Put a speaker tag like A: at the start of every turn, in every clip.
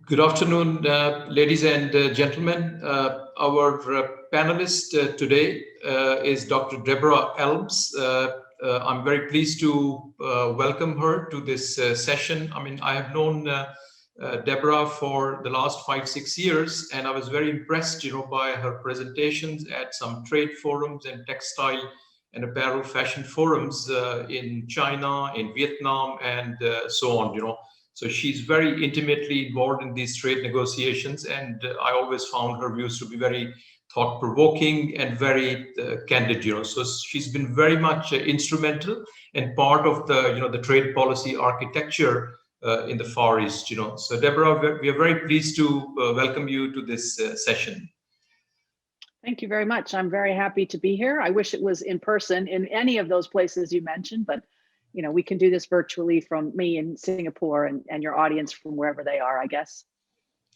A: Good afternoon, ladies and gentlemen. Our panelist today is Dr. Deborah Elms. I'm very pleased to welcome her to this session. I mean, I have known Deborah for the last 5-6 years, and I was very impressed, by her presentations at some trade forums and textile and apparel fashion forums in China, in Vietnam, and so on. So she's very intimately involved in these trade negotiations, and I always found her views to be very thought-provoking and very candid. So she's been very much instrumental and part of the trade policy architecture in the Far East. So Deborah, we are very pleased to welcome you to this session.
B: Thank you very much. I'm very happy to be here. I wish it was in person in any of those places you mentioned, but we can do this virtually from me in Singapore and your audience from wherever they are, I guess.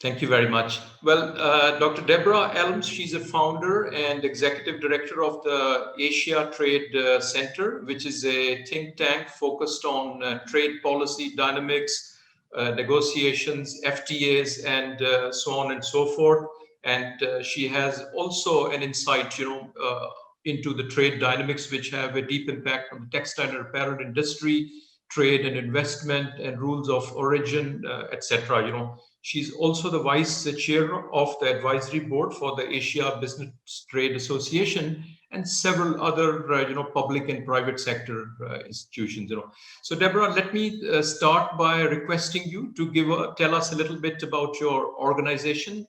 A: Thank you very much. Well, Dr. Deborah Elms, she's a founder and executive director of the Asia Trade Center, which is a think tank focused on trade policy dynamics, negotiations, FTAs, and so on and so forth. And she has also an insight, into the trade dynamics, which have a deep impact on the textile and apparel industry, trade and investment, and rules of origin, etc. She's also the vice chair of the advisory board for the Asia Business Trade Association and several other, public and private sector institutions. So, Deborah, let me start by requesting you to tell us a little bit about your organization.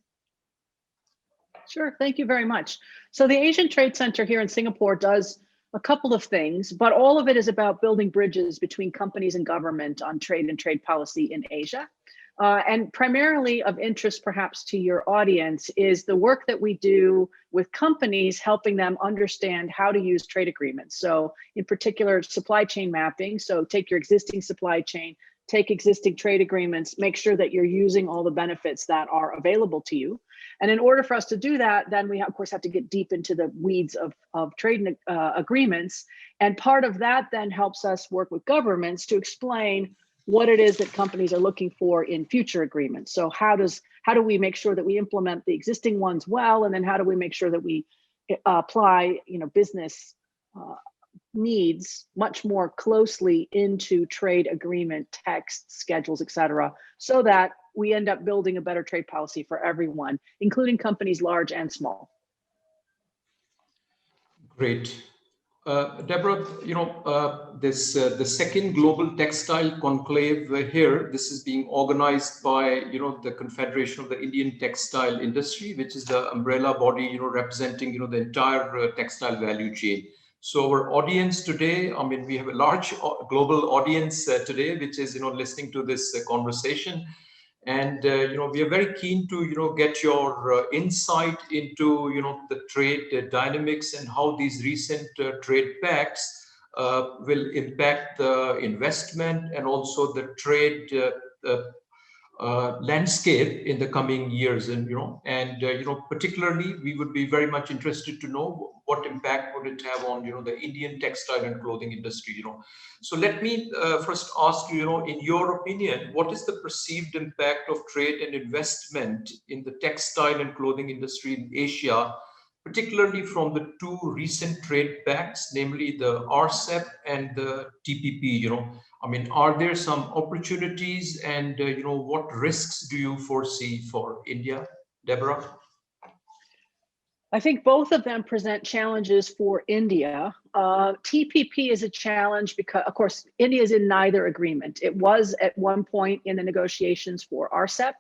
B: Sure, thank you very much. So the Asian Trade Center here in Singapore does a couple of things, but all of it is about building bridges between companies and government on trade and trade policy in Asia. And primarily of interest perhaps to your audience is the work that we do with companies, helping them understand how to use trade agreements. So in particular, supply chain mapping. So take your existing supply chain, take existing trade agreements, make sure that you're using all the benefits that are available to you. And in order for us to do that, then we, of course, have to get deep into the weeds of trade agreements. And part of that then helps us work with governments to explain what it is that companies are looking for in future agreements. So how do we make sure that we implement the existing ones well, and then how do we make sure that we apply business needs much more closely into trade agreement texts, schedules, et cetera, so that we end up building a better trade policy for everyone, including companies large and small.
A: Great. Deborah, the second global textile conclave here, this is being organized by, the Confederation of the Indian Textile Industry, which is the umbrella body, representing, the entire textile value chain. So our audience today, I mean, we have a large global audience today, which is, listening to this conversation. And, we are very keen to, get your insight into, the trade dynamics and how these recent trade pacts will impact the investment and also the trade landscape in the coming years. And, particularly, we would be very much interested to know what impact would it have on, the Indian textile and clothing industry. So let me first ask you, in your opinion, what is the perceived impact of trade and investment in the textile and clothing industry in Asia, particularly from the two recent trade pacts, namely the RCEP and the TPP? I mean, are there some opportunities, and what risks do you foresee for India, Deborah?
B: I think both of them present challenges for India. TPP is a challenge because, of course, India is in neither agreement. It was at one point in the negotiations for RCEP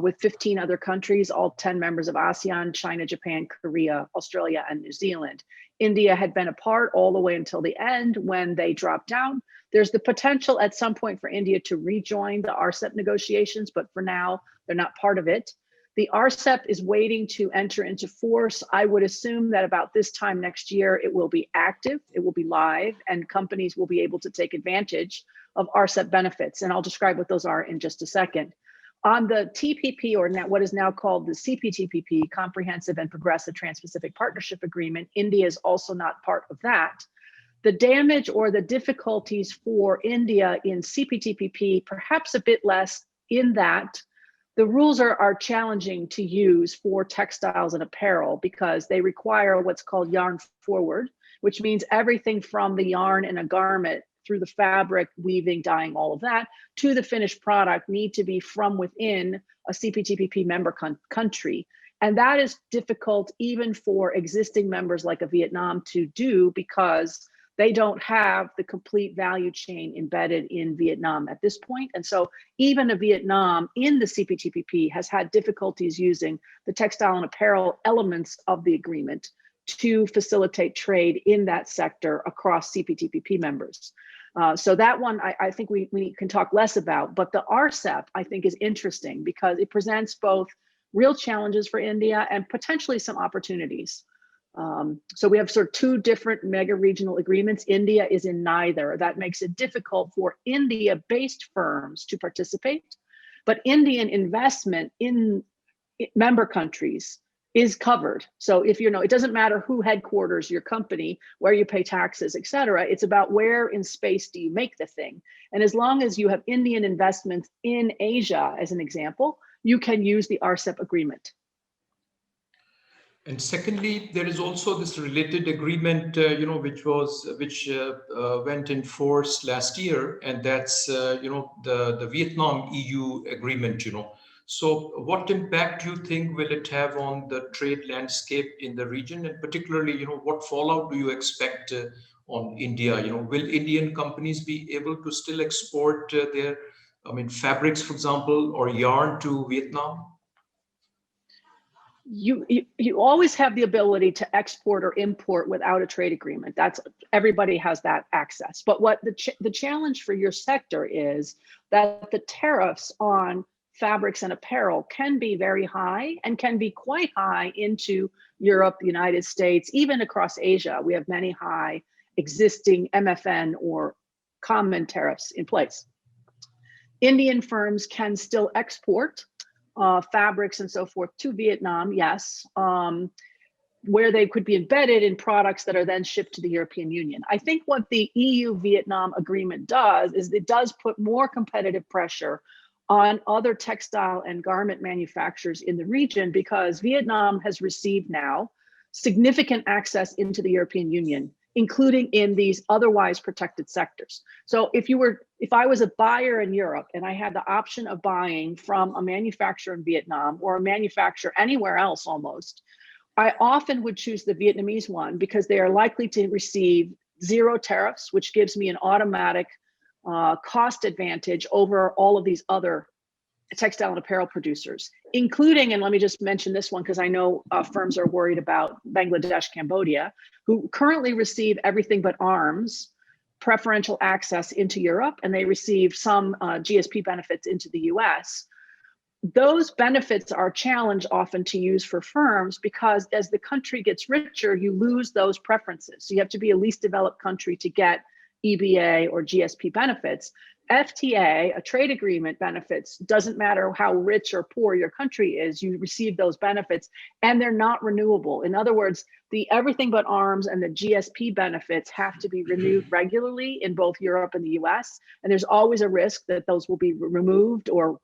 B: with 15 other countries, all 10 members of ASEAN, China, Japan, Korea, Australia, and New Zealand. India had been a part all the way until the end when they dropped down. There's the potential at some point for India to rejoin the RCEP negotiations, but for now, they're not part of it. The RCEP is waiting to enter into force. I would assume that about this time next year, it will be active, it will be live, and companies will be able to take advantage of RCEP benefits. And I'll describe what those are in just a second. On the TPP, or what is now called the CPTPP, Comprehensive and Progressive Trans-Pacific Partnership Agreement, India is also not part of that. The damage or the difficulties for India in CPTPP, perhaps a bit less in that the rules are challenging to use for textiles and apparel because they require what's called yarn forward, which means everything from the yarn in a garment through the fabric, weaving, dyeing, all of that, to the finished product need to be from within a CPTPP member country. And that is difficult even for existing members like a Vietnam to do because they don't have the complete value chain embedded in Vietnam at this point. And so even a Vietnam in the CPTPP has had difficulties using the textile and apparel elements of the agreement to facilitate trade in that sector across CPTPP members. So that one, I think we can talk less about, but the RCEP I think is interesting because it presents both real challenges for India and potentially some opportunities. So we have sort of two different mega regional agreements. India is in neither. That makes it difficult for India-based firms to participate, but Indian investment in member countries is covered. So if you know, it doesn't matter who headquarters your company, where you pay taxes, et cetera. It's about where in space do you make the thing. And as long as you have Indian investments in Asia, as an example, you can use the RCEP agreement.
A: And secondly, there is also this related agreement, which went in force last year, and that's the Vietnam EU agreement. So, what impact do you think will it have on the trade landscape in the region, and particularly, what fallout do you expect on India? Will Indian companies be able to still export their, fabrics, for example, or yarn to Vietnam?
B: You always have the ability to export or import without a trade agreement. That's everybody has that access. But what the challenge for your sector is that the tariffs on fabrics and apparel can be very high and can be quite high into Europe, the United States, even across Asia. We have many high existing MFN or common tariffs in place. Indian firms can still export fabrics and so forth to Vietnam, yes, where they could be embedded in products that are then shipped to the European Union. I think what the EU-Vietnam agreement does is it does put more competitive pressure on other textile and garment manufacturers in the region because Vietnam has received now significant access into the European Union, including in these otherwise protected sectors. So if I was a buyer in Europe and I had the option of buying from a manufacturer in Vietnam or a manufacturer anywhere else almost, I often would choose the Vietnamese one because they are likely to receive zero tariffs, which gives me an automatic cost advantage over all of these other textile and apparel producers, including, and let me just mention this one because I know firms are worried about Bangladesh, Cambodia, who currently receive everything but arms, preferential access into Europe, and they receive some GSP benefits into the US. Those benefits are a challenge often to use for firms because as the country gets richer, you lose those preferences. So you have to be a least developed country to get EBA or GSP benefits. FTA, a trade agreement benefits, doesn't matter how rich or poor your country is, you receive those benefits and they're not renewable. In other words, the everything but arms and the GSP benefits have to be renewed regularly in both Europe and the US. And there's always a risk that those will be removed or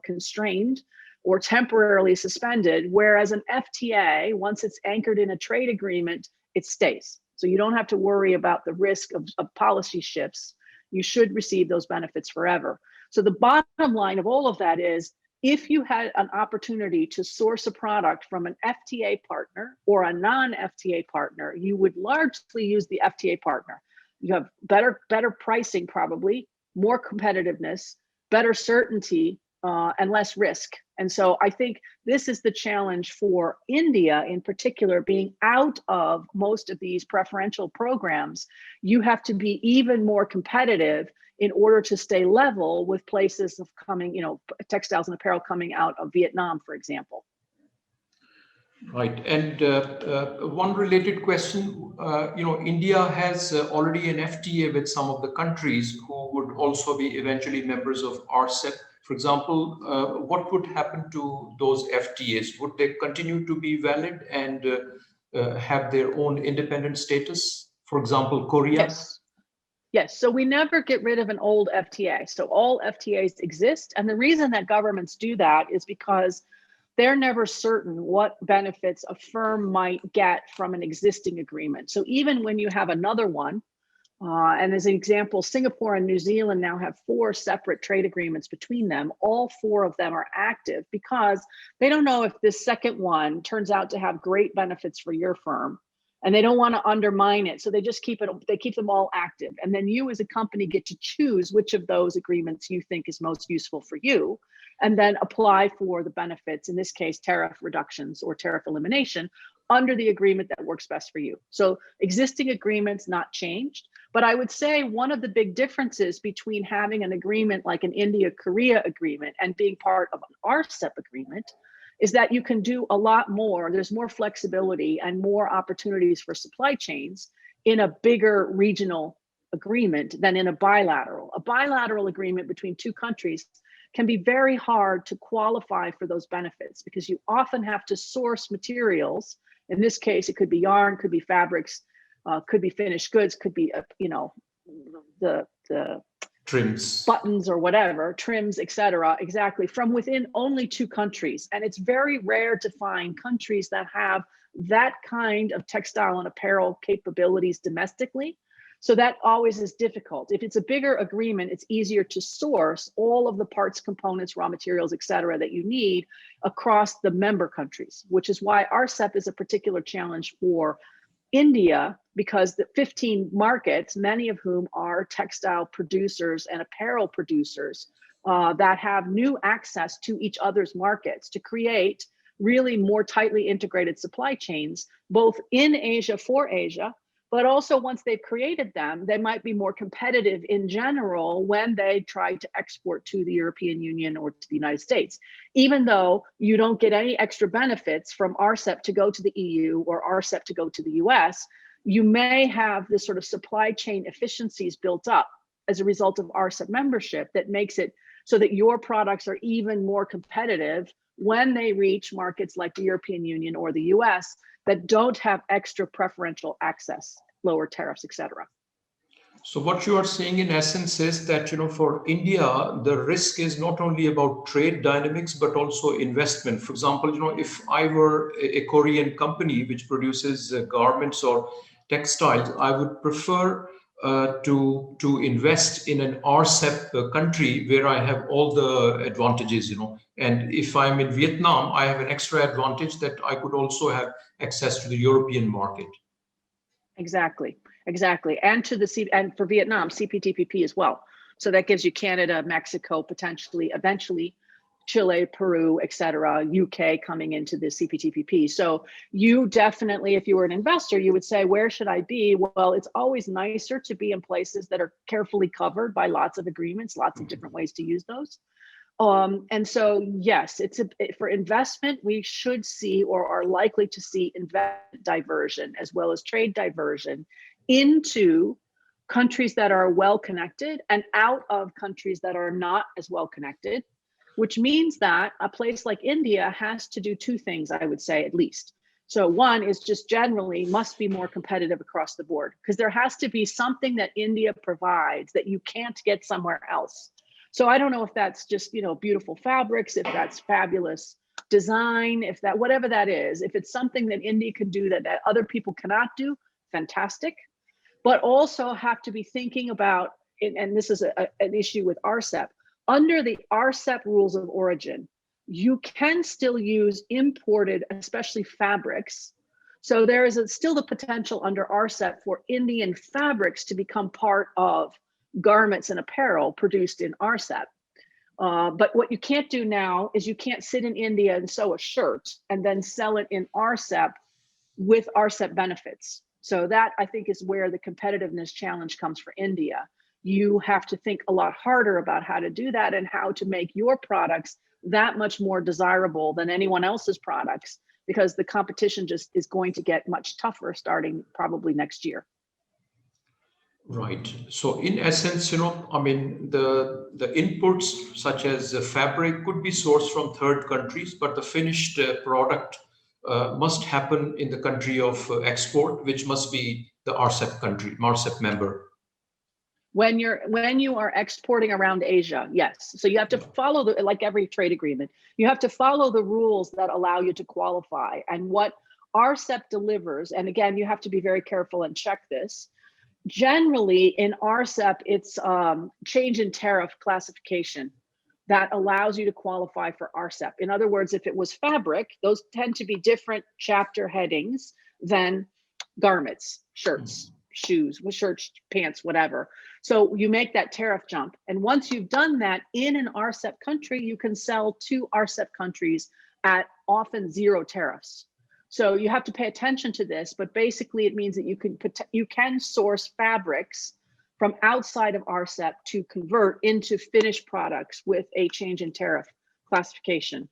B: constrained or temporarily suspended. Whereas an FTA, once it's anchored in a trade agreement, it stays. So you don't have to worry about the risk of policy shifts. You should receive those benefits forever. So the bottom line of all of that is, if you had an opportunity to source a product from an FTA partner or a non-FTA partner, you would largely use the FTA partner. You have better pricing probably, more competitiveness, better certainty, and less risk. And so I think this is the challenge for India in particular, being out of most of these preferential programs. You have to be even more competitive in order to stay level with places of coming, textiles and apparel coming out of Vietnam, for example.
A: Right. And one related question, India has already an FTA with some of the countries who would also be eventually members of RCEP. For example, what would happen to those FTAs? Would they continue to be valid and have their own independent status? For example, Korea?
B: Yes. Yes, so we never get rid of an old FTA. So all FTAs exist. And the reason that governments do that is because they're never certain what benefits a firm might get from an existing agreement. So even when you have another one, and as an example, Singapore and New Zealand now have 4 separate trade agreements between them. All 4 of them are active because they don't know if this second one turns out to have great benefits for your firm, and they don't want to undermine it. So they just keep them all active. And then you as a company get to choose which of those agreements you think is most useful for you, and then apply for the benefits, in this case, tariff reductions or tariff elimination, under the agreement that works best for you. So existing agreements not changed. But I would say one of the big differences between having an agreement like an India-Korea agreement and being part of an RCEP agreement is that you can do a lot more. There's more flexibility and more opportunities for supply chains in a bigger regional agreement than in a bilateral. A bilateral agreement between 2 countries can be very hard to qualify for those benefits because you often have to source materials. In this case, it could be yarn, could be fabrics, could be finished goods, could be, the
A: Trims,
B: buttons or whatever, trims, etc. Exactly, from within only 2 countries. And it's very rare to find countries that have that kind of textile and apparel capabilities domestically. So that always is difficult. If it's a bigger agreement, it's easier to source all of the parts, components, raw materials, et cetera, that you need across the member countries, which is why RCEP is a particular challenge for India, because the 15 markets, many of whom are textile producers and apparel producers that have new access to each other's markets to create really more tightly integrated supply chains, both in Asia for Asia, but also once they've created them, they might be more competitive in general when they try to export to the European Union or to the United States. Even though you don't get any extra benefits from RCEP to go to the EU or RCEP to go to the US, you may have this sort of supply chain efficiencies built up as a result of RCEP membership that makes it so that your products are even more competitive when they reach markets like the European Union or the US that don't have extra preferential access, lower tariffs, et cetera.
A: So what you are saying in essence is that, for India, the risk is not only about trade dynamics, but also investment. For example, if I were a Korean company which produces garments or textiles, I would prefer to invest in an RCEP country where I have all the advantages, And if I'm in Vietnam, I have an extra advantage that I could also have access to the European market.
B: Exactly. And for Vietnam, CPTPP as well. So that gives you Canada, Mexico, potentially, eventually Chile, Peru, et cetera, UK coming into the CPTPP. So you definitely, if you were an investor, you would say, where should I be? Well, it's always nicer to be in places that are carefully covered by lots of agreements, lots of different ways to use those. And so, yes, for investment, we should see or are likely to see investment diversion as well as trade diversion into countries that are well connected and out of countries that are not as well connected, which means that a place like India has to do 2 things, I would say, at least. So one is just generally must be more competitive across the board, because there has to be something that India provides that you can't get somewhere else. So I don't know if that's just, beautiful fabrics, if that's fabulous design, if that, whatever that is, if it's something that India can do that other people cannot do, fantastic. But also have to be thinking about, and this is an issue with RCEP, under the RCEP rules of origin, you can still use imported, especially fabrics. So there is still the potential under RCEP for Indian fabrics to become part of garments and apparel produced in RCEP. But what you can't do now is you can't sit in India and sew a shirt and then sell it in RCEP with RCEP benefits. So that, I think, is where the competitiveness challenge comes for India. You have to think a lot harder about how to do that and how to make your products that much more desirable than anyone else's products, because the competition just is going to get much tougher starting probably next year.
A: Right. So in essence, the inputs such as fabric could be sourced from third countries, but the finished product must happen in the country of export, which must be the RCEP country, RCEP member.
B: When you are exporting around Asia, yes. So you have to follow like every trade agreement, you have to follow the rules that allow you to qualify. And what RCEP delivers, and again, you have to be very careful and check this. Generally in RCEP, it's change in tariff classification that allows you to qualify for RCEP. In other words, if it was fabric, those tend to be different chapter headings than garments, shirts, shoes, shirts, pants, whatever. So you make that tariff jump. And once you've done that in an RCEP country, you can sell to RCEP countries at often zero tariffs. So you have to pay attention to this, but basically it means that you can source fabrics from outside of RCEP to convert into finished products with a change in tariff classification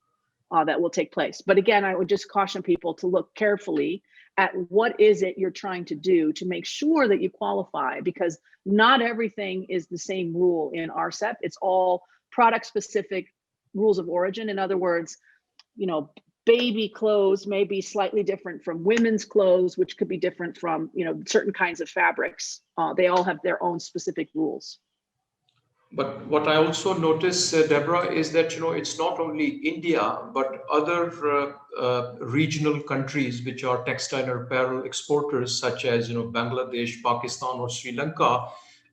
B: that will take place. But again, I would just caution people to look carefully at what is it you're trying to do to make sure that you qualify, because not everything is the same rule in RCEP. It's all product specific rules of origin. In other words, you know, baby clothes may be slightly different from women's clothes, which could be different from, you know, certain kinds of fabrics. They all have their own specific rules.
A: But what I also notice, Deborah, is that, you know, it's not only India, but other regional countries which are textile and apparel exporters, such as, you know, Bangladesh, Pakistan, or Sri Lanka.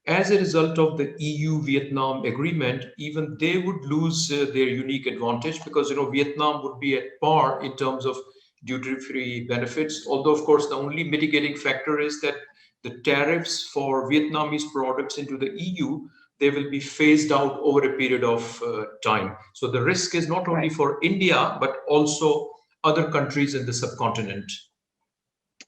A: As a result of the EU-Vietnam agreement, even they would lose their unique advantage, because, you know, Vietnam would be at par in terms of duty-free benefits. Although, of course, the only mitigating factor is that the tariffs for Vietnamese products into the EU, they will be phased out over a period of time. So the risk is not only for India, but also other countries in the subcontinent.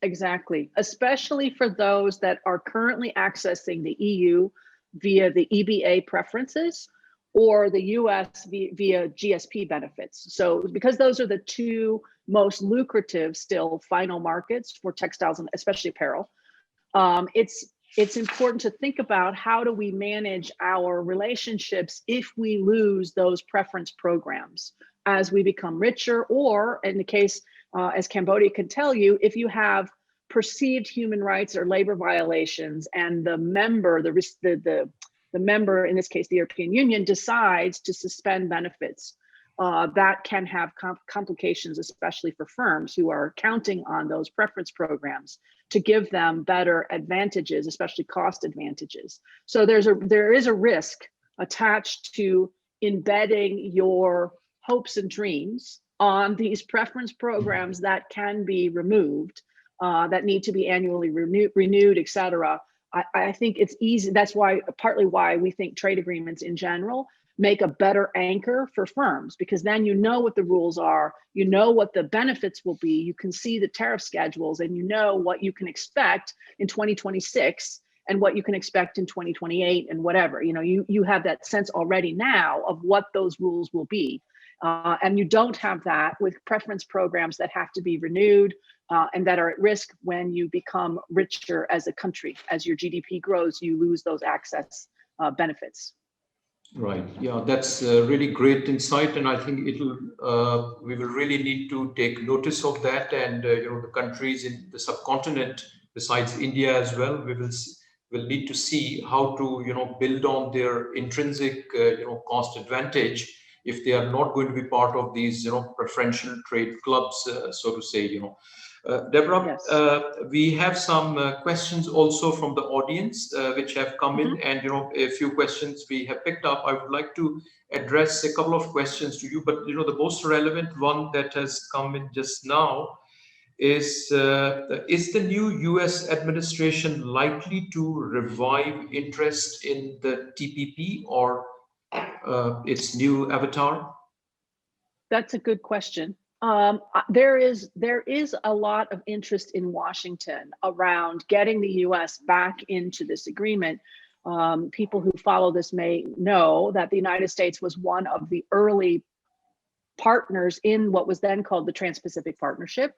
B: Exactly, especially for those that are currently accessing the EU via the EBA preferences or the US via GSP benefits. So because those are the two most lucrative still final markets for textiles and especially apparel, it's important to think about how do we manage our relationships if we lose those preference programs as we become richer, or in the case, as Cambodia can tell you, if you have perceived human rights or labor violations and the member, the member, in this case, the European Union, decides to suspend benefits, that can have complications, especially for firms who are counting on those preference programs to give them better advantages, especially cost advantages. So there is a risk attached to embedding your hopes and dreams on these preference programs that can be removed, that need to be annually renewed, et cetera. I think it's easy. That's why, partly why we think trade agreements in general make a better anchor for firms, because then you know what the rules are, you know what the benefits will be, you can see the tariff schedules, and you know what you can expect in 2026 and what you can expect in 2028 and whatever. You know, you have that sense already now of what those rules will be. And you don't have that with preference programs that have to be renewed and that are at risk when you become richer as a country. As your GDP grows, you lose those access benefits.
A: Right. Yeah, that's really great insight, and I think we will really need to take notice of that. And you know, the countries in the subcontinent, besides India as well, will need to see how to, you know, build on their intrinsic you know, cost advantage if they are not going to be part of these, you know, preferential trade clubs, so to say. You know, Deborah,
B: Yes.
A: we have some questions also from the audience which have come in, and you know, a few questions we have picked up. I would like to address a couple of questions to you, but you know, the most relevant one that has come in just now is the new US administration likely to revive interest in the TPP or its new avatar?
B: That's a good question. There is a lot of interest in Washington around getting the U.S. back into this agreement. People who follow this may know that the United States was one of the early partners in what was then called the Trans-Pacific Partnership,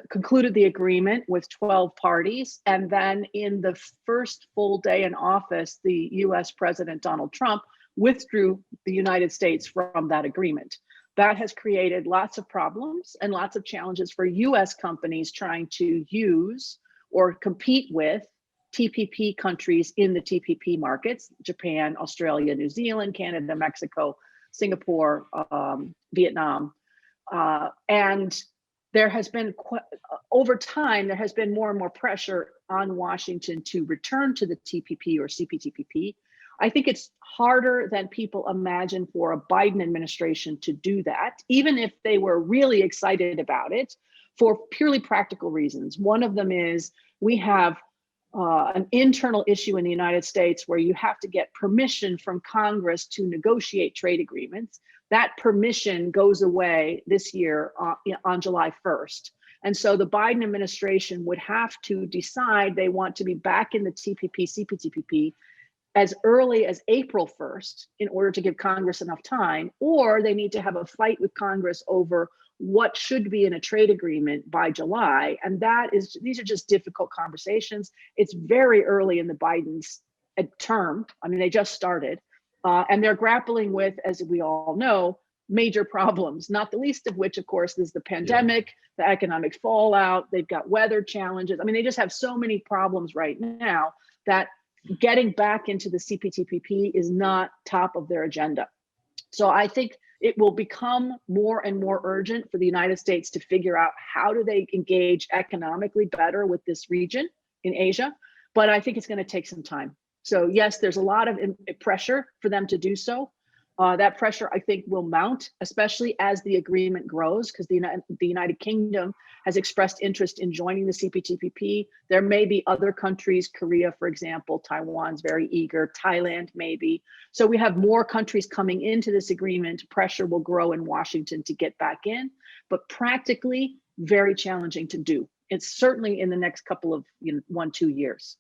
B: concluded the agreement with 12 parties. And then in the first full day in office, the US President Donald Trump withdrew the United States from that agreement. That has created lots of problems and lots of challenges for US companies trying to use or compete with TPP countries in the TPP markets: Japan, Australia, New Zealand, Canada, Mexico, Singapore, Vietnam. And there has been, over time, there has been more and more pressure on Washington to return to the TPP or CPTPP. I think it's harder than people imagine for a Biden administration to do that, even if they were really excited about it, for purely practical reasons. One of them is we have an internal issue in the United States where you have to get permission from Congress to negotiate trade agreements. That permission goes away this year on July 1st. And so the Biden administration would have to decide they want to be back in the TPP, CPTPP as early as April 1st in order to give Congress enough time, or they need to have a fight with Congress over what should be in a trade agreement by July. And these are just difficult conversations. It's very early in the Biden's term. I mean, they just started. And they're grappling with, as we all know, major problems, not the least of which, of course, is the pandemic, the economic fallout. They've got weather challenges. I mean, they just have so many problems right now that getting back into the CPTPP is not top of their agenda. So I think it will become more and more urgent for the United States to figure out how do they engage economically better with this region in Asia. But I think it's going to take some time. So yes, there's a lot of pressure for them to do so. That pressure, I think, will mount, especially as the agreement grows, because the United Kingdom has expressed interest in joining the CPTPP. There may be other countries, Korea, for example, Taiwan's very eager, Thailand maybe. So we have more countries coming into this agreement. Pressure will grow in Washington to get back in, but practically very challenging to do. It's certainly in the next couple of 1-2 years.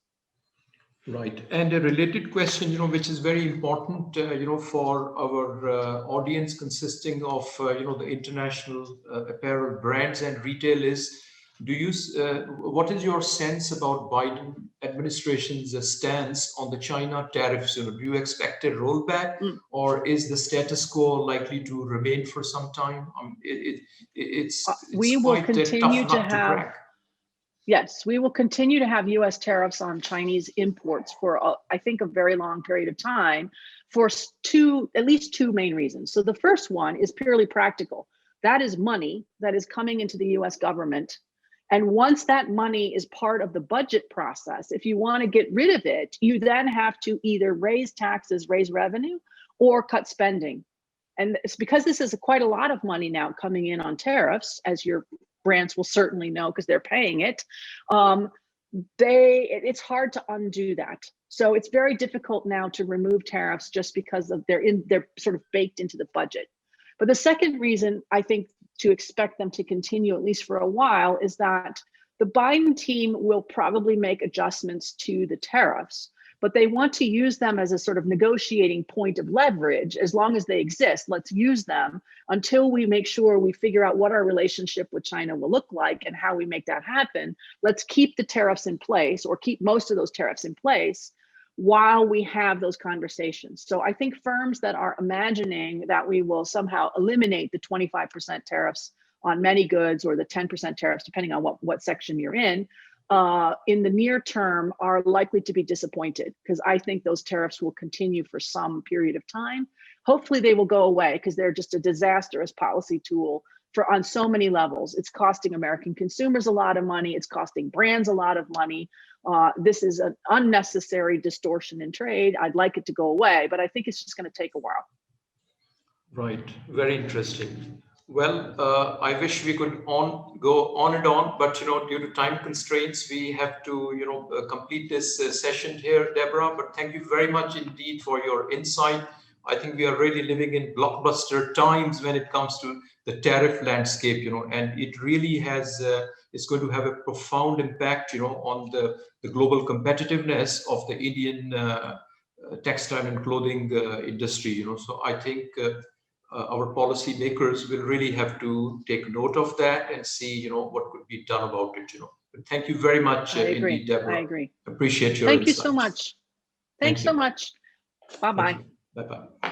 A: Right. And a related question, which is very important, for our audience consisting of, the international apparel brands and retail is, what is your sense about Biden administration's stance on the China tariffs? Do you expect a rollback, or is the status quo likely to remain for some time? It's
B: we will
A: quite
B: continue
A: a tough nut to crack.
B: Yes, we will continue to have U.S. tariffs on Chinese imports for, I think, a very long period of time for at least two main reasons. So the first one is purely practical. That is money that is coming into the U.S. government. And once that money is part of the budget process, if you want to get rid of it, you then have to either raise taxes, raise revenue, or cut spending. And it's because this is quite a lot of money now coming in on tariffs, as your brands will certainly know because they're paying it. It's hard to undo that. So it's very difficult now to remove tariffs just because of they're sort of baked into the budget. But the second reason I think to expect them to continue, at least for a while, is that the Biden team will probably make adjustments to the tariffs, but they want to use them as a sort of negotiating point of leverage. As long as they exist, let's use them until we make sure we figure out what our relationship with China will look like and how we make that happen. Let's keep the tariffs in place, or keep most of those tariffs in place, while we have those conversations. So I think firms that are imagining that we will somehow eliminate the 25% tariffs on many goods, or the 10% tariffs, depending on what section you're in the near term, are likely to be disappointed, because I think those tariffs will continue for some period of time. Hopefully they will go away, because they're just a disastrous policy tool on so many levels. It's costing American consumers a lot of money. It's costing brands a lot of money. This is an unnecessary distortion in trade. I'd like it to go away, but I think it's just going to take a while.
A: Right. Very interesting. Well, I wish we could go on and on, but due to time constraints, we have to complete this session here, Deborah. But thank you very much indeed for your insight. I think we are really living in blockbuster times when it comes to the tariff landscape, and it really is going to have a profound impact, on the global competitiveness of the Indian textile and clothing industry. So I think our policy makers will really have to take note of that and see, what could be done about it. But thank you very much, indeed, Deborah.
B: I agree.
A: Appreciate your
B: insights.
A: Thank
B: you so much. Thanks so much. Bye-bye.
A: Bye-bye.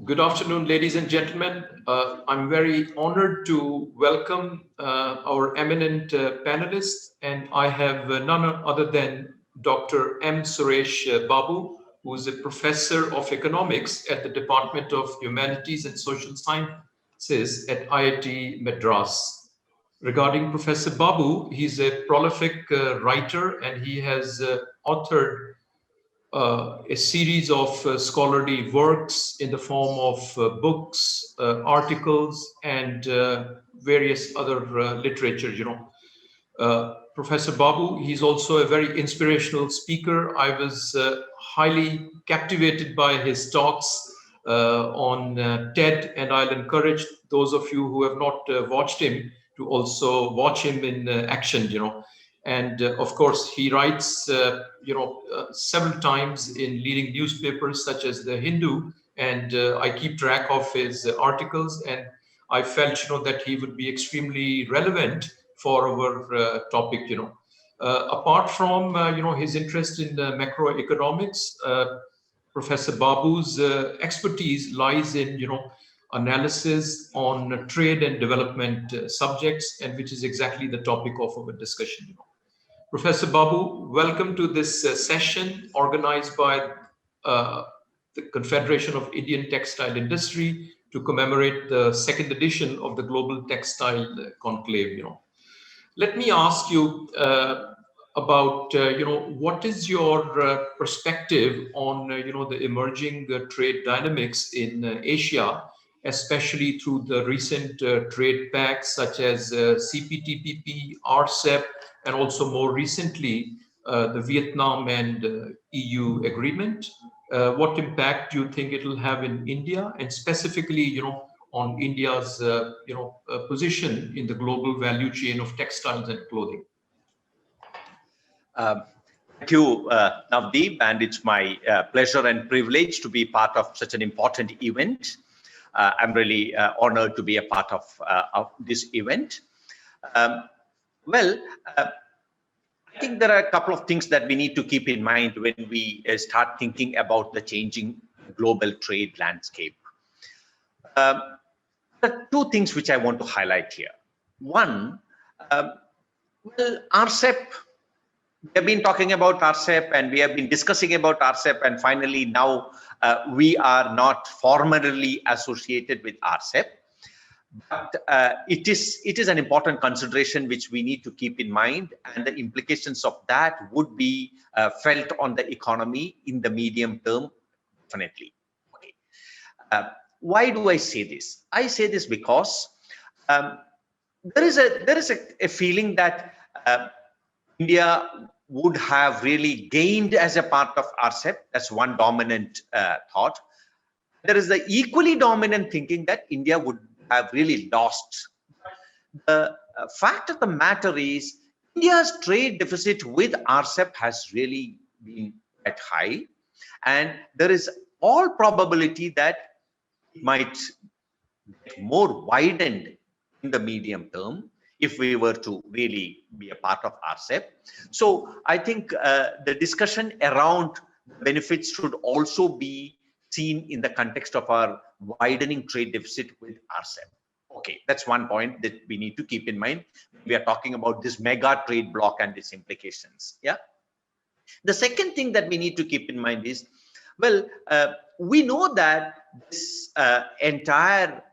A: Good afternoon, ladies and gentlemen. I'm very honored to welcome our eminent panelists, and I have none other than Dr. M. Suresh Babu, who is a professor of economics at the Department of Humanities and Social Sciences at IIT Madras. Regarding Professor Babu, he's a prolific writer, and he has authored a series of scholarly works in the form of books, articles, and various other literature. Professor Babu, he's also a very inspirational speaker. I was highly captivated by his talks on TED, and I'll encourage those of you who have not watched him to also watch him in action. And of course, he writes, several times in leading newspapers such as the Hindu, and I keep track of his articles, and I felt, that he would be extremely relevant for our topic. Apart from, his interest in macroeconomics, Professor Babu's expertise lies in, analysis on trade and development subjects, and which is exactly the topic of our discussion. Professor Babu, welcome to this session organized by the Confederation of Indian Textile Industry to commemorate the second edition of the Global Textile Conclave. Let me ask you about, what is your perspective on, the emerging trade dynamics in Asia, especially through the recent trade pacts such as CPTPP, RCEP, and also more recently, the Vietnam and EU agreement. What impact do you think it will have in India, and specifically, on India's, position in the global value chain of textiles and clothing?
C: Thank you, Navdeep, and it's my pleasure and privilege to be part of such an important event. I'm really honored to be a part of this event. I think there are a couple of things that we need to keep in mind when we start thinking about the changing global trade landscape. There are two things which I want to highlight here. One, RCEP, we have been talking about RCEP and we have been discussing about RCEP, and finally now we are not formally associated with RCEP. But it is an important consideration which we need to keep in mind, and the implications of that would be felt on the economy in the medium term, definitely. Okay. Why do I say this? I say this because there is a feeling that India would have really gained as a part of RCEP. That's one dominant thought. There is the equally dominant thinking that India would have really lost. The fact of the matter is, India's trade deficit with RCEP has really been quite high, and there is all probability that it might get more widened in the medium term if we were to really be a part of RCEP. So I think the discussion around benefits should also be seen in the context of our widening trade deficit with RCEP. Okay, that's one point that we need to keep in mind. We are talking about this mega trade bloc and its implications. Yeah. The second thing that we need to keep in mind is, we know that this entire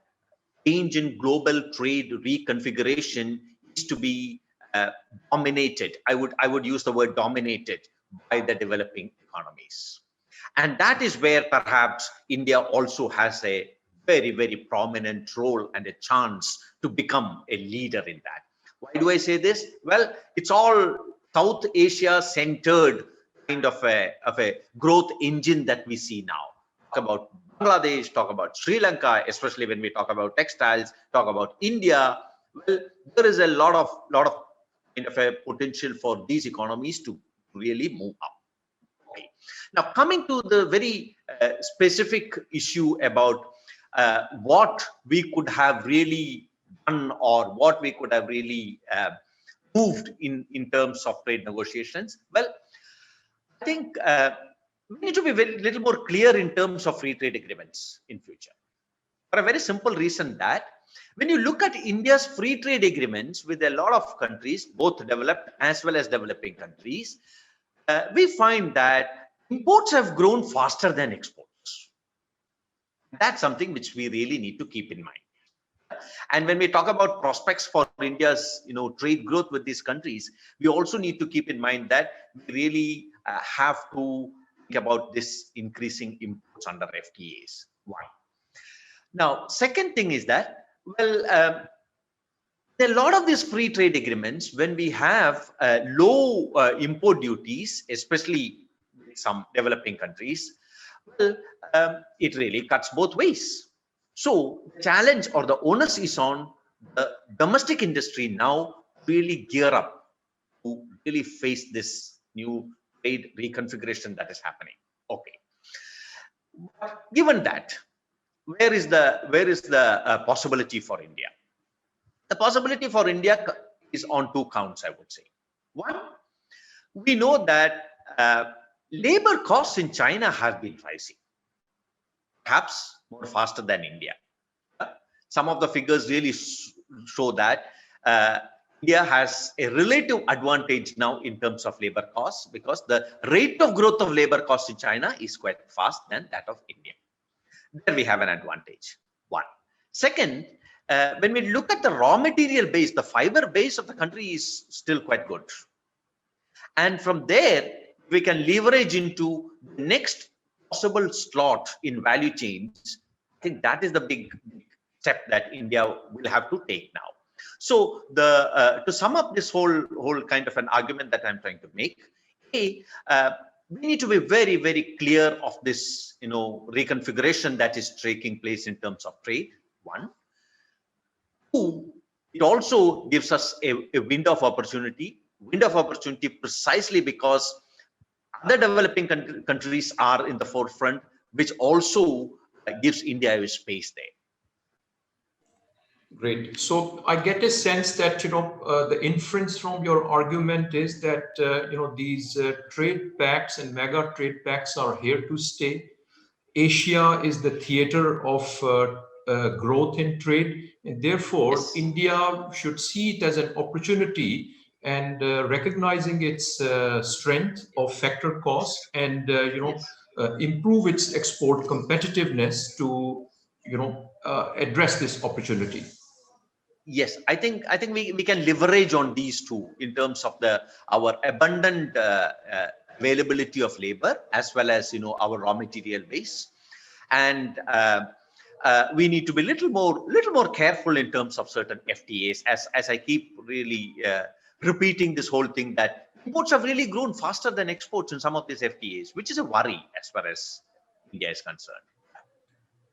C: change in global trade reconfiguration is to be dominated. I would use the word dominated by the developing economies. And that is where perhaps India also has a very, very prominent role and a chance to become a leader in that. Why do I say this? Well, it's all South Asia centered kind of a growth engine that we see now. Talk about Bangladesh, talk about Sri Lanka, especially when we talk about textiles, talk about India. Well, there is a lot of kind of a potential for these economies to really move up. Okay. Now, coming to the very specific issue about what we could have really done, or what we could have really moved in terms of trade negotiations. Well, I think we need to be little more clear in terms of free trade agreements in future. For a very simple reason that when you look at India's free trade agreements with a lot of countries, both developed as well as developing countries, we find that imports have grown faster than exports. That's something which we really need to keep in mind. And when we talk about prospects for India's trade growth with these countries, we also need to keep in mind that we really have to think about this increasing imports under FTAs. Why? Now, second thing is that, well, a lot of these free trade agreements, when we have low import duties, especially some developing countries, well, it really cuts both ways. So the challenge or the onus is on the domestic industry now to really gear up to really face this new trade reconfiguration that is happening. Okay. But given that, where is the possibility for India? The possibility for India is on two counts, I would say. One, we know that labor costs in China have been rising, perhaps more faster than India. Some of the figures really show that India has a relative advantage now in terms of labor costs because the rate of growth of labor costs in China is quite fast than that of India. There we have an advantage. One. Second, when we look at the raw material base, the fiber base of the country is still quite good. And from there, we can leverage into the next possible slot in value chains. I think that is the big step that India will have to take now. So to sum up this whole kind of an argument that I'm trying to make, we need to be very, very clear of this, reconfiguration that is taking place in terms of trade. One. Two, it also gives us a window of opportunity precisely because other developing countries are in the forefront, which also gives India a space there.
A: Great. So I get a sense that the inference from your argument is that these trade pacts and mega trade pacts are here to stay. Asia is the theater of growth in trade, and therefore
C: Yes.
A: India should see it as an opportunity and recognizing its strength of factor cost and
C: Yes.
A: Improve its export competitiveness to address this opportunity.
C: Yes, I think we can leverage on these two in terms of our abundant availability of labor as well as our raw material base, and we need to be little more careful in terms of certain FTAs. As I keep really repeating this whole thing that imports have really grown faster than exports in some of these FTAs, which is a worry as far as India is concerned.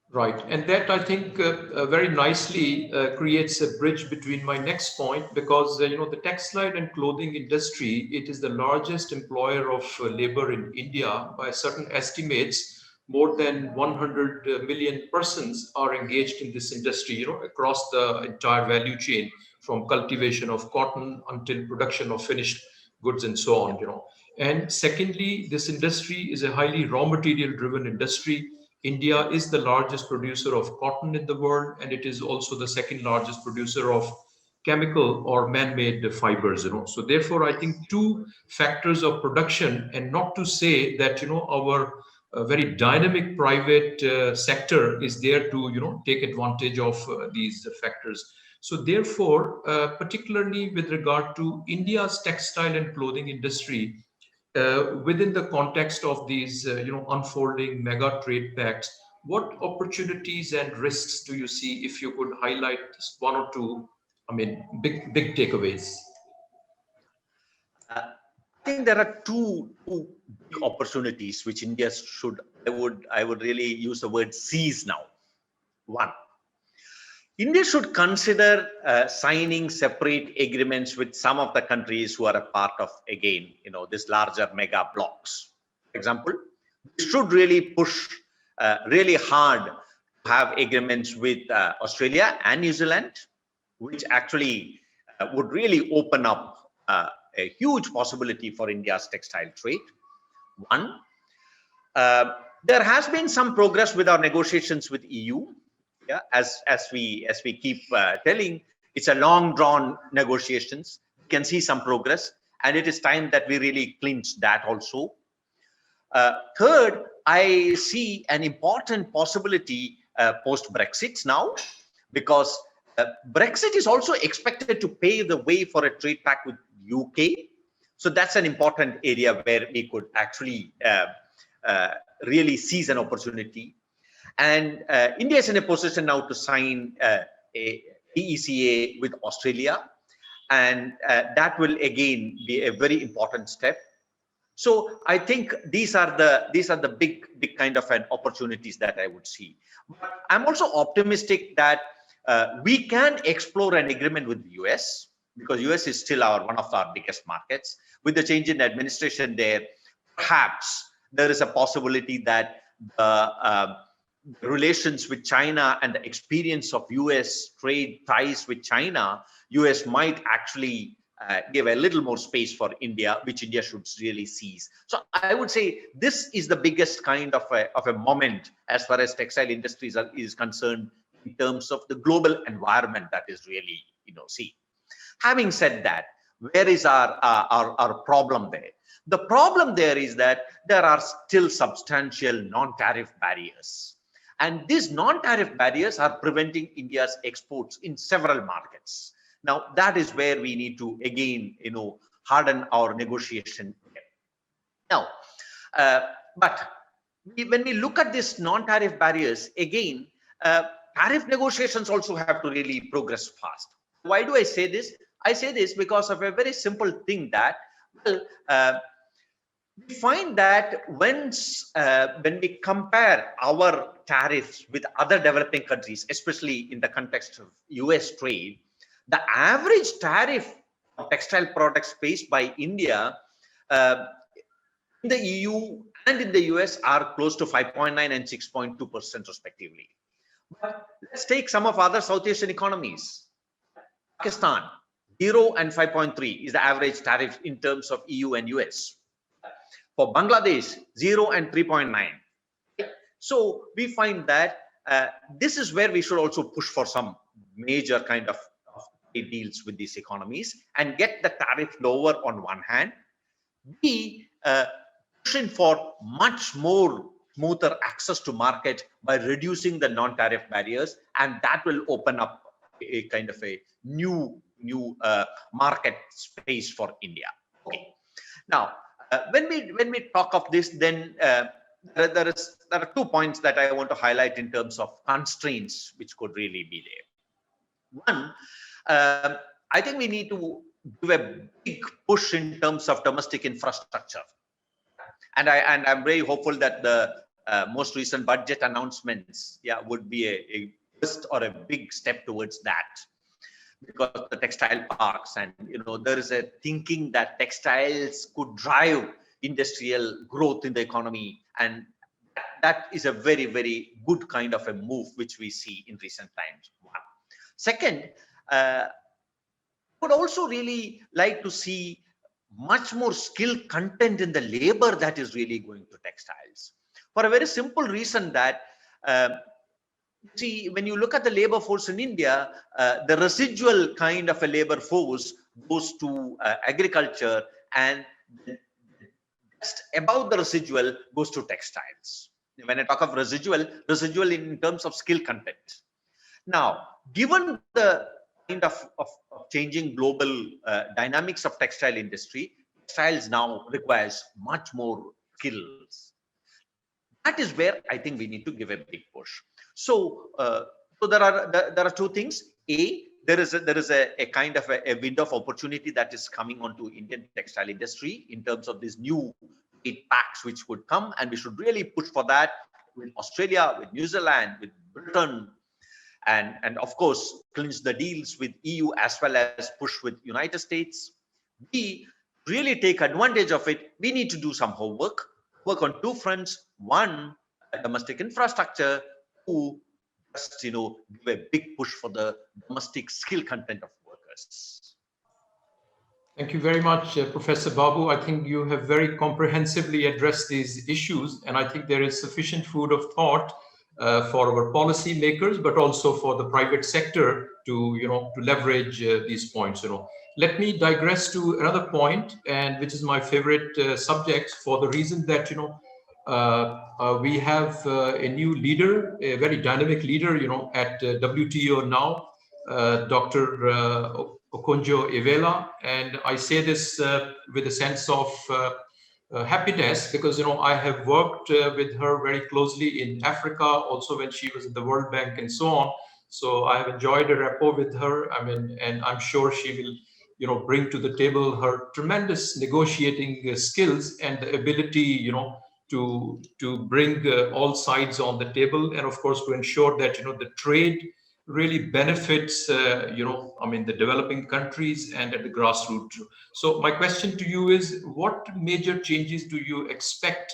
A: Right, and that I think very nicely creates a bridge between my next point because the textile and clothing industry, it is the largest employer of labor in India. By certain estimates, more than 100 million persons are engaged in this industry, across the entire value chain, from cultivation of cotton until production of finished goods and so on. And secondly, this industry is a highly raw material driven industry. India is the largest producer of cotton in the world, and it is also the second largest producer of chemical or man-made fibers. So therefore, I think two factors of production, and not to say that our very dynamic private sector is there to take advantage of these factors. So therefore, particularly with regard to India's textile and clothing industry, within the context of these, unfolding mega trade pacts, what opportunities and risks do you see? If you could highlight just one or two, big takeaways.
C: I think there are two big opportunities which India should. I would really use the word seize now. One, India should consider signing separate agreements with some of the countries who are a part of, again, this larger mega blocks. For example, we should really push really hard to have agreements with Australia and New Zealand, which actually would really open up a huge possibility for India's textile trade. One. There has been some progress with our negotiations with EU. Yeah, as we keep telling, it's a long drawn negotiations. We can see some progress, and it is time that we really clinch that also. Third, I see an important possibility post Brexit now, because Brexit is also expected to pave the way for a trade pact with UK. So that's an important area where we could actually really seize an opportunity. And India is in a position now to sign a EECA with Australia, and that will again be a very important step. So I think these are the big kind of an opportunities that I would see. But I'm also optimistic that we can explore an agreement with the US, because US is still one of our biggest markets. With the change in administration there, perhaps there is a possibility that relations with China and the experience of US trade ties with China, US might actually give a little more space for India, which India should really seize. So I would say this is the biggest kind of a moment as far as textile industries is concerned in terms of the global environment that is really, see. Having said that, where is our problem there? The problem there is that there are still substantial non-tariff barriers. And these non-tariff barriers are preventing India's exports in several markets. Now, that is where we need to, again, harden our negotiation. Now, but when we look at these non-tariff barriers, again, tariff negotiations also have to really progress fast. Why do I say this? I say this because of a very simple thing that, well, we find that when we compare our tariffs with other developing countries, especially in the context of US trade, the average tariff of textile products faced by India in the EU and in the US are close to 5.9 and 6.2% respectively. But let's take some of other South Asian economies. Pakistan, 0 and 5.3 is the average tariff in terms of EU and US. For Bangladesh, 0 and 3.9. So we find that this is where we should also push for some major kind of deals with these economies and get the tariff lower on one hand. B, pushing for much more smoother access to market by reducing the non-tariff barriers, and that will open up a kind of a new market space for India. Okay. Now, when we talk of this, then there are 2 points that I want to highlight in terms of constraints which could really be there. One, I think we need to do a big push in terms of domestic infrastructure, and I'm very hopeful that the most recent budget announcements, would be a first or a big step towards that, because the textile parks, and there is a thinking that textiles could drive industrial growth in the economy, and that is a very, very good kind of a move which we see in recent times. One. Second, I would also really like to see much more skill content in the labor that is really going to textiles, for a very simple reason that see, when you look at the labor force in India, the residual kind of a labor force goes to agriculture, and just above the residual goes to textiles. When I talk of residual in terms of skill content. Now, given the kind of changing global dynamics of textile industry, textiles now requires much more skills. That is where I think we need to give a big push. So, there are 2 things. A, there is a kind of a window of opportunity that is coming onto Indian textile industry in terms of these new trade pacts which would come, and we should really push for that with Australia, with New Zealand, with Britain, and of course clinch the deals with EU as well as push with United States. B, really take advantage of it. We need to do some homework, work on 2 fronts. One, domestic infrastructure. 2, just give a big push for the domestic skill content of workers.
A: Thank you very much, Professor Babu. I think you have very comprehensively addressed these issues, and I think there is sufficient food of thought for our policy makers, but also for the private sector to, to leverage these points. Let me digress to another point, and which is my favorite subject, for the reason that we have a new leader, a very dynamic leader, at WTO now, Dr. Okonjo-Iweala, and I say this with a sense of happiness because I have worked with her very closely in Africa, also when she was in the World Bank and so on. So I have enjoyed a rapport with her. I mean, and I'm sure she will, bring to the table her tremendous negotiating skills and the ability, to bring all sides on the table, and of course to ensure that the trade really benefits, the developing countries and at the grassroots. So my question to you is, what major changes do you expect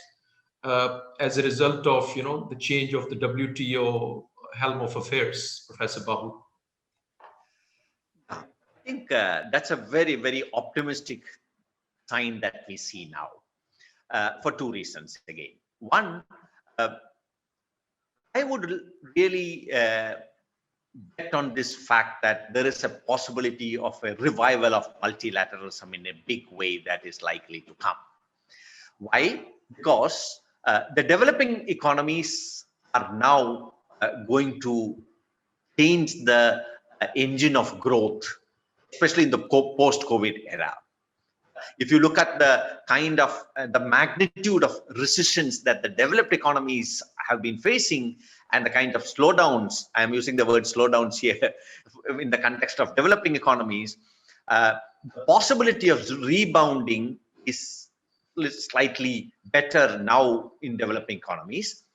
A: as a result of, the change of the WTO helm of affairs, Professor Babu?
C: I think that's a very, very optimistic sign that we see now for two reasons again. One, I would really bet on this fact that there is a possibility of a revival of multilateralism in a big way that is likely to come. Why? Because the developing economies are now going to change the engine of growth, especially in the post-COVID era. If you look at the kind of the magnitude of recessions that the developed economies have been facing and the kind of slowdowns, I'm using the word slowdowns here in the context of developing economies, the possibility of rebounding is slightly better now in developing economies.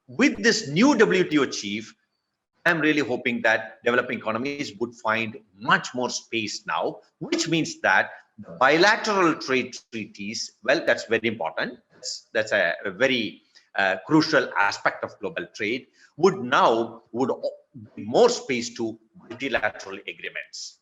C: With this new WTO chief, I'm really hoping that developing economies would find much more space now, which means that the bilateral trade treaties, well, that's very important. That's a very crucial aspect of global trade, would be more space to multilateral agreements.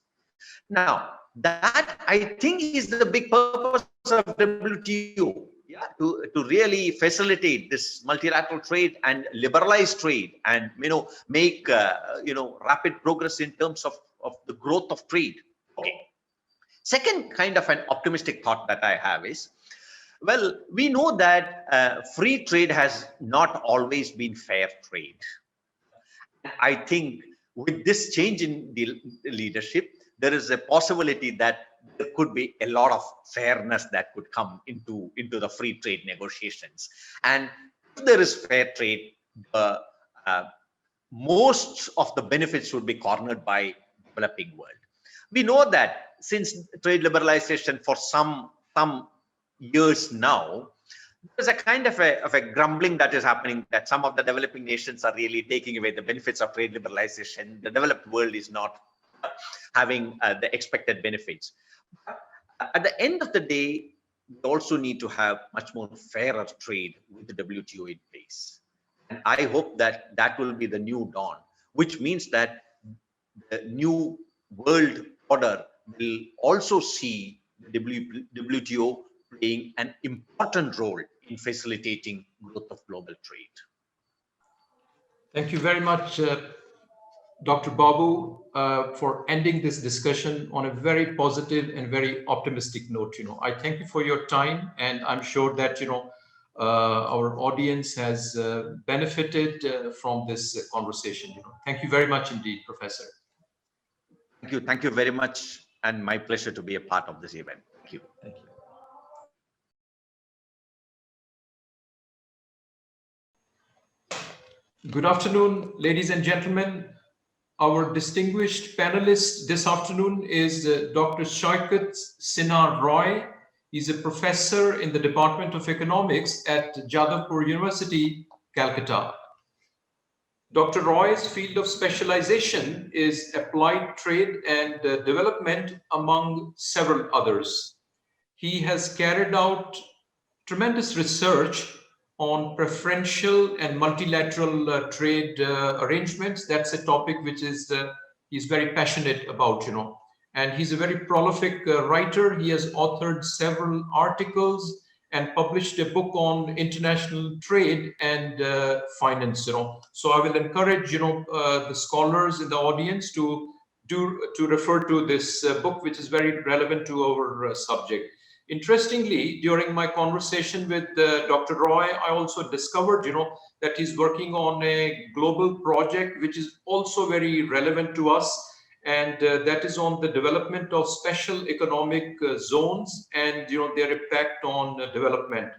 C: Now, that I think is the big purpose of WTO. Yeah, to really facilitate this multilateral trade and liberalize trade and make rapid progress in terms of the growth of trade. Okay. Second kind of an optimistic thought that I have is, well, we know that free trade has not always been fair trade. I think with this change in the leadership, there is a possibility that there could be a lot of fairness that could come into the free trade negotiations. And if there is fair trade, most of the benefits would be cornered by developing world. We know that since trade liberalization for some years now, there's a kind of a grumbling that is happening that some of the developing nations are really taking away the benefits of trade liberalization. The developed world is not having the expected benefits. At the end of the day, we also need to have much more fairer trade with the WTO in place. And I hope that that will be the new dawn, which means that the new world order will also see the WTO playing an important role in facilitating growth of global trade.
A: Thank you very much, Dr. Babu, for ending this discussion on a very positive and very optimistic note. I thank you for your time, and I'm sure that our audience has benefited from this conversation. Thank you very much indeed, Professor.
C: Thank you very much, and my pleasure to be a part of this event. Thank you.
A: Thank you. Good afternoon, ladies and gentlemen. Our distinguished panelist this afternoon is Dr. Saikat Sinha Roy. He's a professor in the Department of Economics at Jadavpur University, Calcutta. Dr. Roy's field of specialization is applied trade and development, among several others. He has carried out tremendous research on preferential and multilateral trade arrangements. That's a topic which is he's very passionate about, And he's a very prolific writer. He has authored several articles and published a book on international trade and finance. So I will encourage the scholars in the audience to refer to this book, which is very relevant to our subject. Interestingly, during my conversation with Dr. Roy, I also discovered, that he's working on a global project which is also very relevant to us, and that is on the development of special economic zones and their impact on development.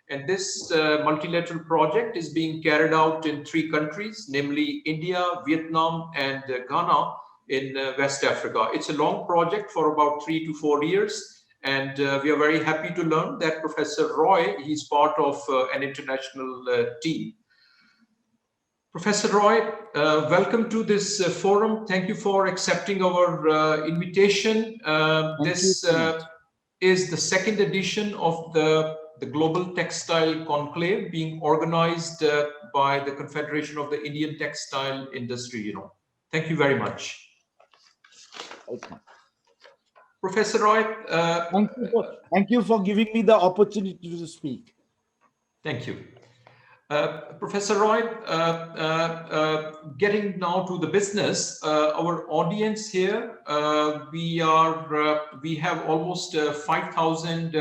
A: And this multilateral project is being carried out in 3 countries, namely India, Vietnam, and Ghana in West Africa. It's a long project for about 3 to 4 years, and we are very happy to learn that Professor Roy, he's part of an international team. Professor Roy, welcome to this forum. Thank you for accepting our invitation. This is the second edition of the Global Textile Conclave being organized by the Confederation of the Indian Textile Industry. Thank you very much.
D: Okay.
A: Professor Roy.
D: Thank you for giving me the opportunity to speak.
A: Thank you. Professor Roy, getting now to the business, our audience here, we have almost 5,000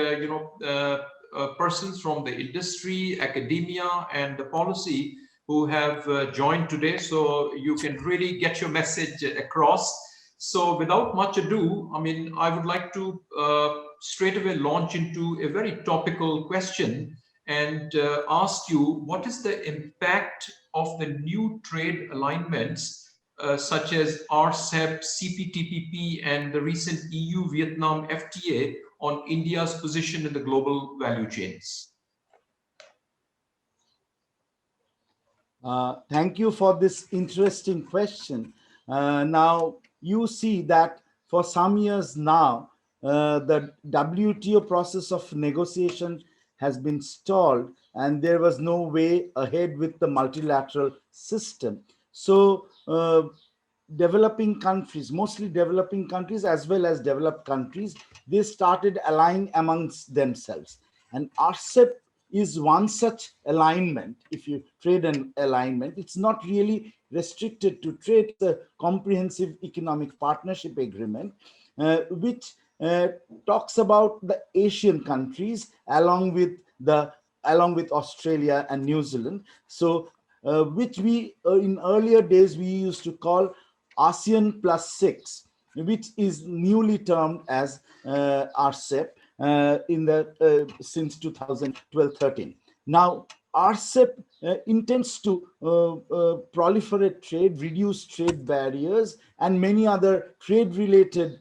A: persons from the industry, academia, and the policy who have joined today. So you can really get your message across. So without much ado, I would like to straight away launch into a very topical question and ask you, what is the impact of the new trade alignments such as RCEP, CPTPP, and the recent EU-Vietnam FTA on India's position in the global value chains?
D: Thank you for this interesting question. Now, you see that for some years now, the WTO process of negotiation has been stalled, and there was no way ahead with the multilateral system. So developing countries, mostly developing countries as well as developed countries, they started aligning amongst themselves. And RCEP is one such alignment. If you trade an alignment, it's not really restricted to trade, the comprehensive economic partnership agreement, which talks about the Asian countries along with Australia and New Zealand. So which we in earlier days we used to call ASEAN +6, which is newly termed as RCEP since 2012-13. Now RCEP intends to proliferate trade, reduce trade barriers, and many other trade-related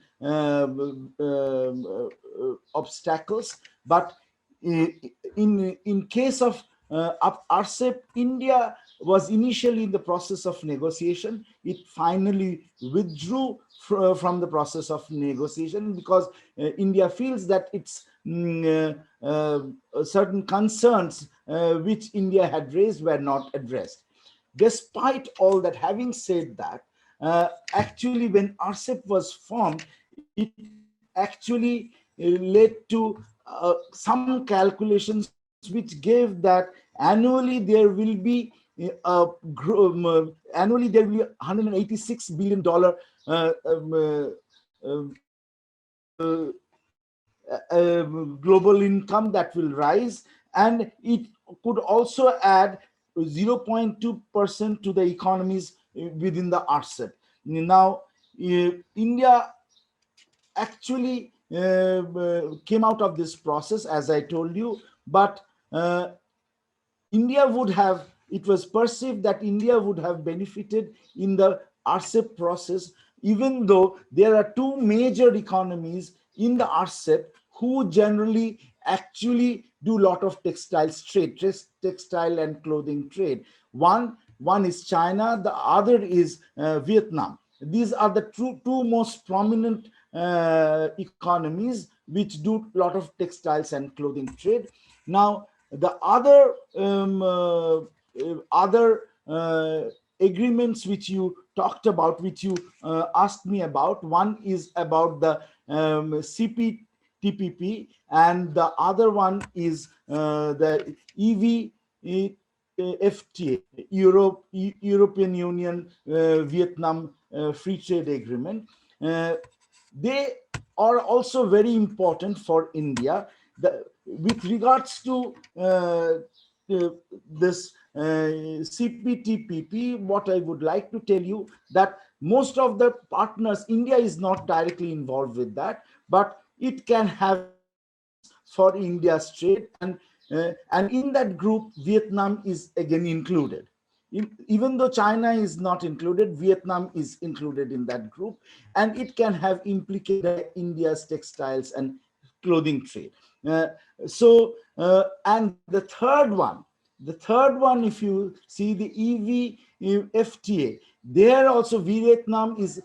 D: obstacles. But in case of RCEP, India was initially in the process of negotiation. It finally withdrew from the process of negotiation because India feels that its certain concerns which India had raised were not addressed. Despite all that, having said that, actually when RCEP was formed, it actually led to some calculations which gave that annually there will be $186 billion global income that will rise, and it could also add 0.2% to the economies within the RCEP. Now, India actually came out of this process, as I told you, but it was perceived that India would have benefited in the RCEP process, even though there are 2 major economies in the RCEP who generally actually do a lot of textiles trade, textile and clothing trade. One is China, the other is Vietnam. These are the two most prominent economies which do a lot of textiles and clothing trade. Now, the other agreements which you talked about, which you asked me about. One is about the CPTPP, and the other one is the EVFTA, European Union Vietnam Free Trade Agreement. They are also very important for India. With regards to this CPTPP, what I would like to tell you that most of the partners, India is not directly involved with that, but it can have for India's trade, and in that group, Vietnam is again included. Even though China is not included, Vietnam is included in that group, and it can have implicated India's textiles and clothing trade. And the third one, if you see the EVFTA, there also Vietnam is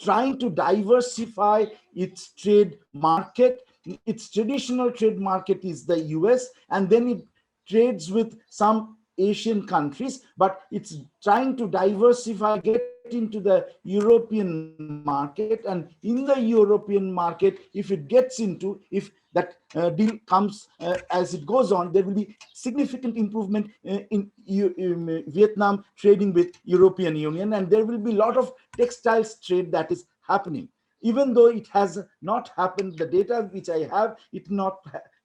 D: trying to diversify its trade market. Its traditional trade market is the US, and then it trades with some Asian countries, but it's trying to diversify, get into the European market. And in the European market, if it gets into, if that deal comes as it goes on, there will be significant improvement in Vietnam trading with European Union, and there will be a lot of textiles trade that is happening. Even though it has not happened, the data which I have,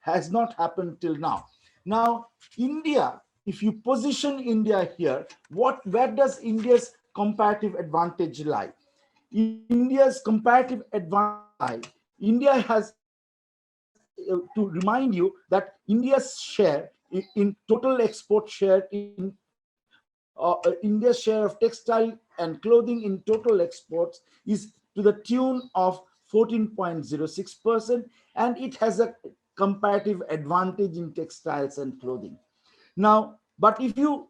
D: has not happened till now. Now, India, if you position India here, where does India's comparative advantage lie? India's comparative advantage lie. India has, to remind you that India's share in total export share in India's share of textile and clothing in total exports is to the tune of 14.06%, and it has a comparative advantage in textiles and clothing. Now, but if you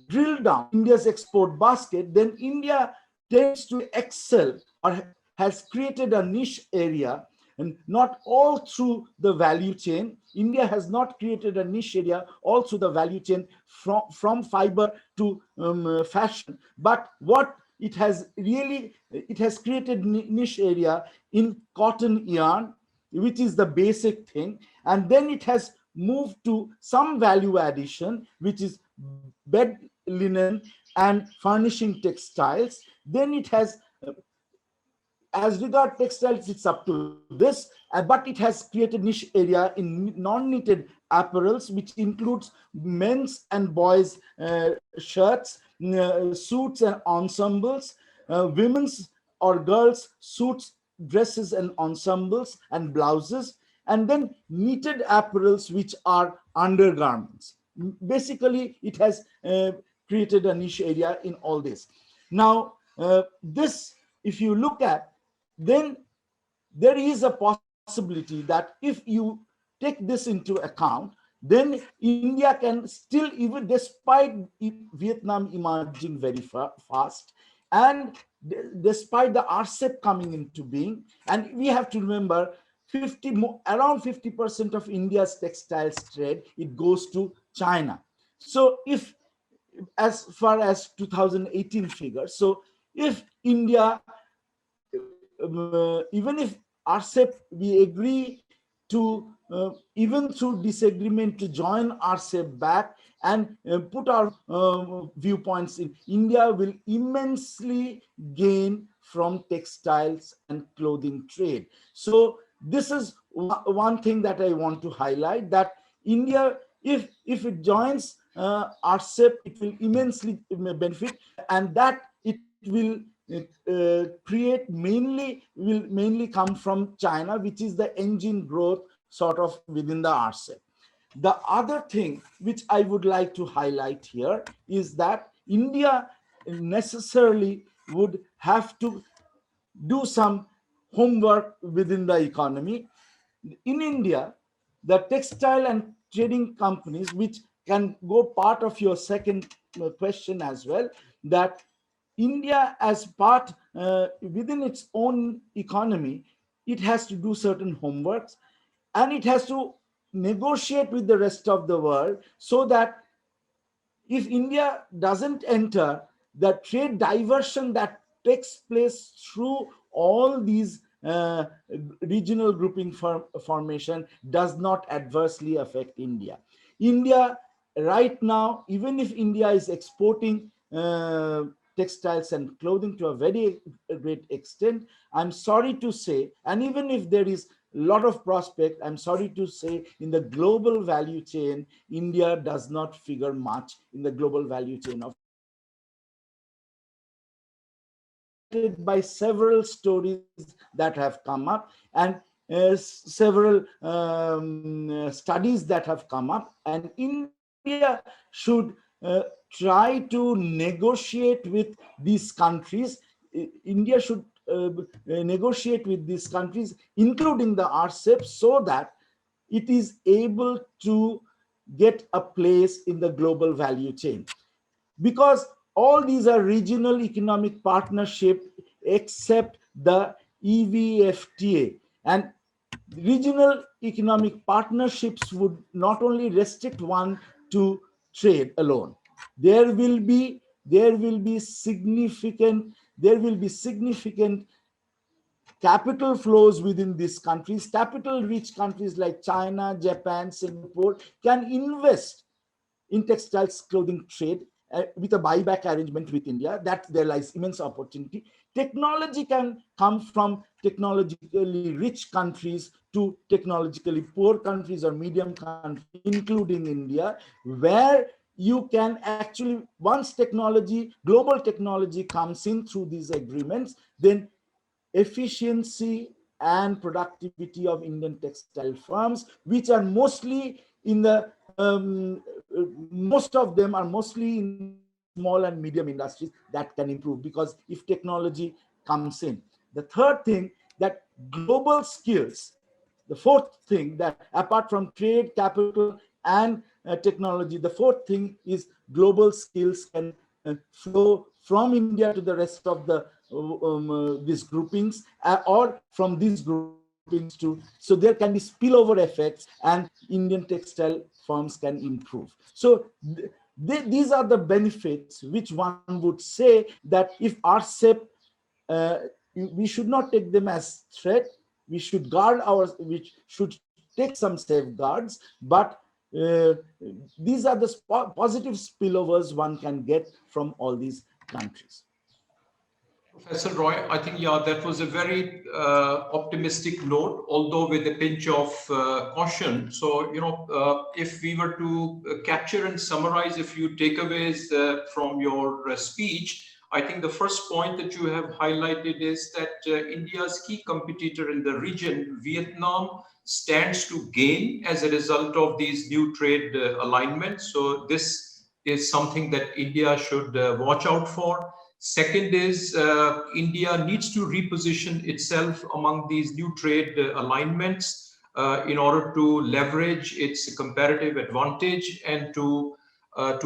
D: drill down India's export basket, then India tends to excel or has created a niche area, and not all through the value chain. India has not created a niche area all through the value chain from fiber to fashion. But what it has created niche area in cotton yarn, which is the basic thing. And then it has moved to some value addition, which is bed linen and furnishing textiles. Then it has, as regard textiles, it's up to this, but it has created niche area in non-knitted apparels, which includes men's and boys' shirts, suits and ensembles, women's or girls' suits, dresses and ensembles and blouses, and then knitted apparels, which are undergarments. Basically, it has created a niche area in all this. Now, this, if you look at, then there is a possibility that if you take this into account, then India can still, even despite Vietnam emerging very fast, and despite the RCEP coming into being, and we have to remember around 50% of India's textiles trade, it goes to China. So if, as far as 2018 figures, so if India, even if RCEP, we agree to, even through disagreement, to join RCEP back and put our viewpoints in, India will immensely gain from textiles and clothing trade. So this is one thing that I want to highlight, that India, if it joins RCEP, it will immensely benefit, and that it will mainly come from China, which is the engine growth sort of within the RCEP. The other thing which I would like to highlight here is that India necessarily would have to do some homework within the economy. In India, the textile and trading companies, which can go part of your second question as well, that India, as part within its own economy, it has to do certain homeworks, and it has to negotiate with the rest of the world, so that if India doesn't enter, the trade diversion that takes place through all these regional grouping formation does not adversely affect India. India right now, even if India is exporting textiles and clothing to a very great extent, I'm sorry to say, and even if there is a lot of prospect, I'm sorry to say, in the global value chain, India does not figure much in the global value chain of by several stories that have come up, and several studies that have come up, and India should try to negotiate with these countries. India should negotiate with these countries, including the RCEP, so that it is able to get a place in the global value chain. Because all these are regional economic partnership except the EVFTA. And regional economic partnerships would not only restrict one to trade alone. There will be significant capital flows within these countries. Capital rich countries like China, Japan, Singapore can invest in textiles clothing trade with a buyback arrangement with India. That there lies immense opportunity. Technology can come from technologically rich countries to technologically poor countries or medium countries, including India, where you can actually, once global technology comes in through these agreements, then efficiency and productivity of Indian textile firms, which are mostly in the most of them are mostly in small and medium industries, that can improve because if technology comes in. The third thing, that global skills, the fourth thing, that apart from trade, capital, and technology, the fourth thing is global skills can flow from India to the rest of the these groupings, or from these groupings to, so there can be spillover effects and Indian textile firms can improve. So these are the benefits which one would say that if RCEP, we should not take them as threat. We should we should take some safeguards, but these are the positive spillovers one can get from all these countries.
A: Professor Roy, I think, yeah, that was a very optimistic note, although with a pinch of caution. So, if we were to capture and summarize a few takeaways from your speech, I think the first point that you have highlighted is that India's key competitor in the region, Vietnam, stands to gain as a result of these new trade alignments. So this is something that India should watch out for. Second is India needs to reposition itself among these new trade alignments in order to leverage its comparative advantage and to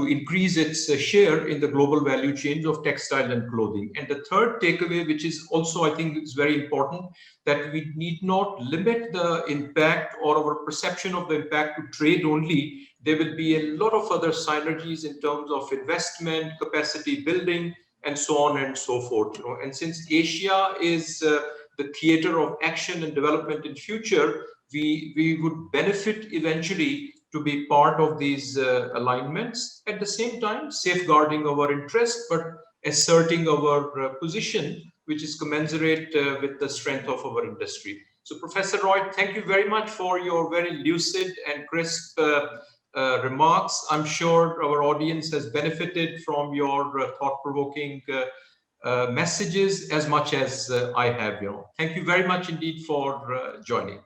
A: increase its share in the global value chains of textile and clothing. And the third takeaway, which is also, I think, is very important, that we need not limit the impact or our perception of the impact to trade only. There will be a lot of other synergies in terms of investment, capacity building, and so on and so forth. And since Asia is the theater of action and development in future, we would benefit eventually to be part of these alignments, at the same time safeguarding our interest, but asserting our position, which is commensurate with the strength of our industry. So Professor Roy, thank you very much for your very lucid and crisp remarks. I'm sure our audience has benefited from your thought-provoking messages as much as I have. Thank you very much indeed for joining.